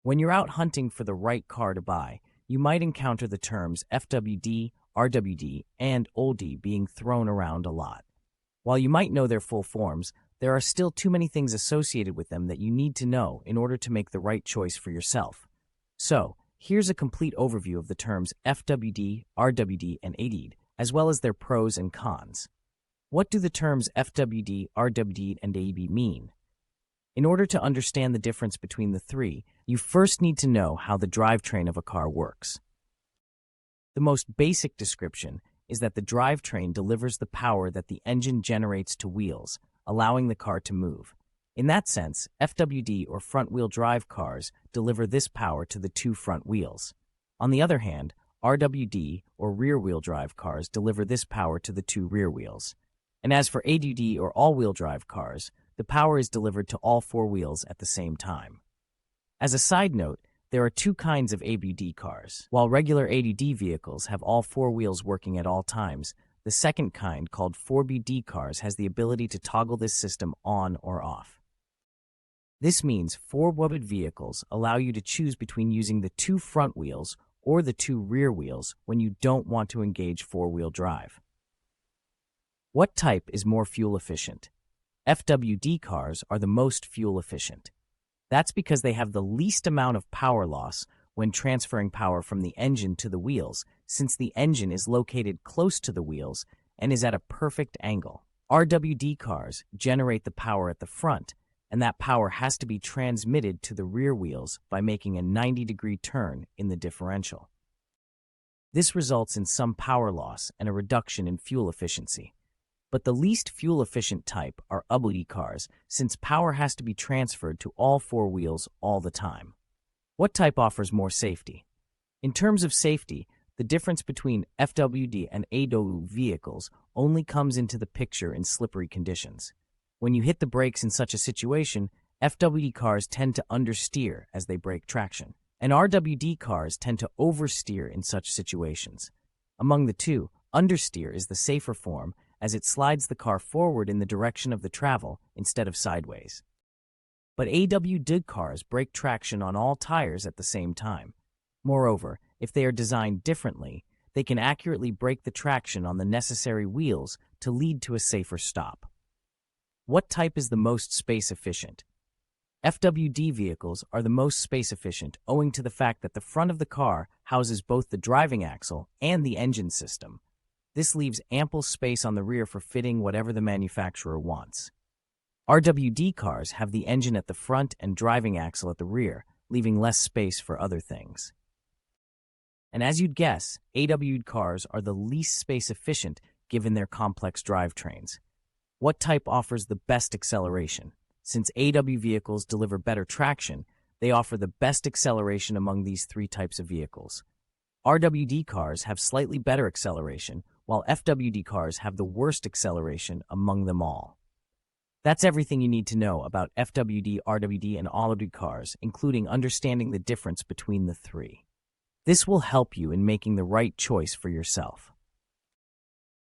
When you're out hunting for the right car to buy, you might encounter the terms FWD, RWD, and OLD being thrown around a lot. While you might know their full forms, there are still too many things associated with them that you need to know in order to make the right choice for yourself. So, here's a complete overview of the terms FWD, RWD, and ADD, as well as their pros and cons. What do the terms FWD, RWD, and ADD mean? In order to understand the difference between the three, you first need to know how the drivetrain of a car works. The most basic description is that the drivetrain delivers the power that the engine generates to wheels, allowing the car to move. In that sense, FWD or front-wheel drive cars deliver this power to the two front wheels. On the other hand, RWD or rear-wheel drive cars deliver this power to the two rear wheels. And as for ADD or all-wheel drive cars, the power is delivered to all four wheels at the same time. As a side note, there are two kinds of ABD cars. While regular ADD vehicles have all four wheels working at all times, the second kind, called 4BD cars, has the ability to toggle this system on or off. This means 4WD vehicles allow you to choose between using the two front wheels or the two rear wheels when you don't want to engage four-wheel drive. What type is more fuel efficient? FWD cars are the most fuel efficient. That's because they have the least amount of power loss when transferring power from the engine to the wheels, since the engine is located close to the wheels and is at a perfect angle. RWD cars generate the power at the front, and that power has to be transmitted to the rear wheels by making a 90-degree turn in the differential. This results in some power loss and a reduction in fuel efficiency. But the least fuel-efficient type are UBD cars, since power has to be transferred to all four wheels all the time. What type offers more safety? In terms of safety, the difference between FWD and ADD vehicles only comes into the picture in slippery conditions. When you hit the brakes in such a situation, FWD cars tend to understeer as they break traction, and RWD cars tend to oversteer in such situations. Among the two, understeer is the safer form, as it slides the car forward in the direction of the travel instead of sideways. But AWD cars break traction on all tires at the same time. Moreover, if they are designed differently, they can accurately break the traction on the necessary wheels to lead to a safer stop. What type is the most space efficient? FWD vehicles are the most space efficient owing to the fact that the front of the car houses both the driving axle and the engine system. This leaves ample space on the rear for fitting whatever the manufacturer wants. RWD cars have the engine at the front and driving axle at the rear, leaving less space for other things. And as you'd guess, AWD cars are the least space efficient given their complex drivetrains. What type offers the best acceleration? Since AW vehicles deliver better traction, they offer the best acceleration among these three types of vehicles. RWD cars have slightly better acceleration, while FWD cars have the worst acceleration among them all. That's everything you need to know about FWD, RWD, and ADD cars, including understanding the difference between the three. This will help you in making the right choice for yourself.